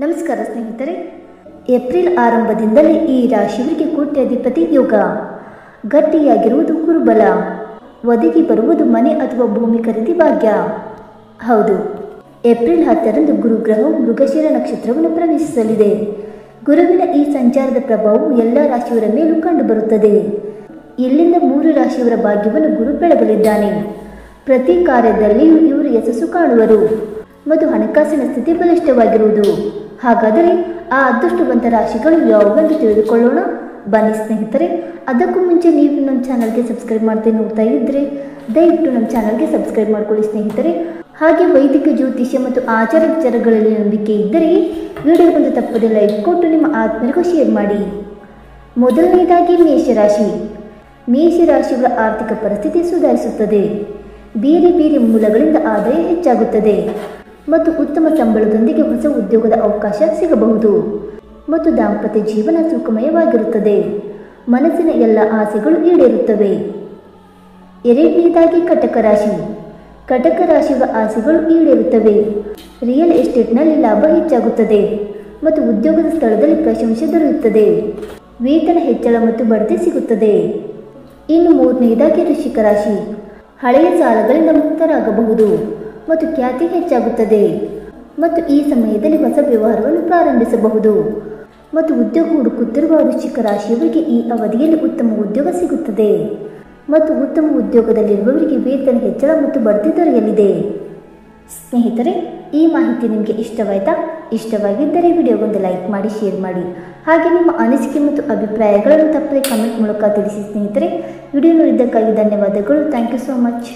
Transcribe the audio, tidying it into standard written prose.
ನಮಸ್ಕಾರ ಸ್ನೇಹಿತರೆ. ಏಪ್ರಿಲ್ ಆರಂಭದಿಂದಲೇ ಈ ರಾಶಿಯವರಿಗೆ ಕೋಟ್ಯಾಧಿಪತಿ ಯೋಗ. ಗಟ್ಟಿಯಾಗಿರುವುದು ಗುರುಬಲ. ಒದಗಿ ಬರುವುದು ಮನೆ ಅಥವಾ ಭೂಮಿ ಖರೀದಿ ಭಾಗ್ಯ. ಹೌದು, ಏಪ್ರಿಲ್ 10ರಂದು ಗುರುಗ್ರಹವು ಮೃಗಶಿರ ನಕ್ಷತ್ರವನ್ನು ಪ್ರವೇಶಿಸಲಿದೆ. ಗುರುವಿನ ಈ ಸಂಚಾರದ ಪ್ರಭಾವವು ಎಲ್ಲ ರಾಶಿಯವರ ಮೇಲೂ ಕಂಡುಬರುತ್ತದೆ. ಇಲ್ಲಿಂದ 3 ರಾಶಿಯವರ ಭಾಗ್ಯವನ್ನು ಗುರು ಬೆಳಗಲಿದ್ದಾನೆ. ಪ್ರತಿ ಕಾರ್ಯದಲ್ಲಿಯೂ ಇವರು ಯಶಸ್ಸು ಕಾಣುವರು ಮತ್ತು ಹಣಕಾಸಿನ ಸ್ಥಿತಿ ಬಲಿಷ್ಠವಾಗಿರುವುದು. ಹಾಗಾದರೆ ಆ ಅದೃಷ್ಟವಂತ ರಾಶಿಗಳು ಯಾವುವೆಂದು ತಿಳಿದುಕೊಳ್ಳೋಣ ಬನ್ನಿ ಸ್ನೇಹಿತರೆ. ಅದಕ್ಕೂ ಮುಂಚೆ ನೀವು ನಮ್ಮ ಚಾನಲ್ಗೆ ಸಬ್ಸ್ಕ್ರೈಬ್ ಮಾಡದೆ ನೋಡ್ತಾ ಇದ್ದರೆ ದಯವಿಟ್ಟು ನಮ್ಮ ಚಾನಲ್ಗೆ ಸಬ್ಸ್ಕ್ರೈಬ್ ಮಾಡ್ಕೊಳ್ಳಿ ಸ್ನೇಹಿತರೆ. ಹಾಗೆ ವೈದಿಕ ಜ್ಯೋತಿಷ್ಯ ಮತ್ತು ಆಚಾರ ವಿಚಾರಗಳಲ್ಲಿ ನಂಬಿಕೆ ಇದ್ದರೆ ವಿಡಿಯೋಗೊಂದು ತಪ್ಪದೆ ಲೈಕ್ ಕೊಟ್ಟು ನಿಮ್ಮ ಆತ್ಮರಿಗೂ ಶೇರ್ ಮಾಡಿ. ಮೊದಲನೇದಾಗಿ ಮೇಷರಾಶಿ. ಮೇಷರಾಶಿಯವರ ಆರ್ಥಿಕ ಪರಿಸ್ಥಿತಿ ಸುಧಾರಿಸುತ್ತದೆ. ಬೇರೆ ಬೇರೆ ಮೂಲಗಳಿಂದ ಆದಾಯ ಹೆಚ್ಚಾಗುತ್ತದೆ ಮತ್ತು ಉತ್ತಮ ಸಂಬಳದೊಂದಿಗೆ ಹೊಸ ಉದ್ಯೋಗದ ಅವಕಾಶ ಸಿಗಬಹುದು ಮತ್ತು ದಾಂಪತ್ಯ ಜೀವನ ಸುಖಮಯವಾಗಿರುತ್ತದೆ. ಮನಸ್ಸಿನ ಎಲ್ಲ ಆಸೆಗಳು ಈಡೇರುತ್ತವೆ. ಎರಡನೇದಾಗಿ ಕಟಕ ರಾಶಿ. ಕಟಕ ರಾಶಿಯವರ ಆಸೆಗಳು ಈಡೇರುತ್ತವೆ. ರಿಯಲ್ ಎಸ್ಟೇಟ್ನಲ್ಲಿ ಲಾಭ ಹೆಚ್ಚಾಗುತ್ತದೆ ಮತ್ತು ಉದ್ಯೋಗದ ಸ್ಥಳದಲ್ಲಿ ಪ್ರಶಂಸೆ ದೊರೆಯುತ್ತದೆ. ವೇತನ ಹೆಚ್ಚಳ ಮತ್ತು ಬಡ್ತಿ ಸಿಗುತ್ತದೆ. ಇನ್ನು ಮೂರನೇದಾಗಿ ವೃಶ್ಚಿಕ ರಾಶಿ. ಹಳೆಯ ಸಾಲಗಳಿಂದ ಮುಕ್ತರಾಗಬಹುದು ಮತ್ತು ಖ್ಯಾತಿ ಹೆಚ್ಚಾಗುತ್ತದೆ ಮತ್ತು ಈ ಸಮಯದಲ್ಲಿ ಹೊಸ ವ್ಯವಹಾರವನ್ನು ಪ್ರಾರಂಭಿಸಬಹುದು ಮತ್ತು ಉದ್ಯೋಗ ಹುಡುಕುತ್ತಿರುವ ವೃಶ್ಚಿಕ ರಾಶಿಯವರಿಗೆ ಈ ಅವಧಿಯಲ್ಲಿ ಉತ್ತಮ ಉದ್ಯೋಗ ಸಿಗುತ್ತದೆ ಮತ್ತು ಉತ್ತಮ ಉದ್ಯೋಗದಲ್ಲಿರುವವರಿಗೆ ವೇತನ ಹೆಚ್ಚಳ ಮತ್ತು ಬಡ್ತಿ ದೊರೆಯಲಿದೆ. ಸ್ನೇಹಿತರೆ, ಈ ಮಾಹಿತಿ ನಿಮಗೆ ಇಷ್ಟವಾಯಿತಾ? ಇಷ್ಟವಾಗಿದ್ದರೆ ವಿಡಿಯೋಗೊಂದು ಲೈಕ್ ಮಾಡಿ, ಶೇರ್ ಮಾಡಿ. ಹಾಗೆ ನಿಮ್ಮ ಅನಿಸಿಕೆ ಮತ್ತು ಅಭಿಪ್ರಾಯಗಳನ್ನು ತಪ್ಪದೆ ಕಮೆಂಟ್ ಮೂಲಕ ತಿಳಿಸಿ ಸ್ನೇಹಿತರೆ. ವಿಡಿಯೋ ನೋಡಿದ್ದಕ್ಕಾಗಿ ಧನ್ಯವಾದಗಳು. Thank you so much.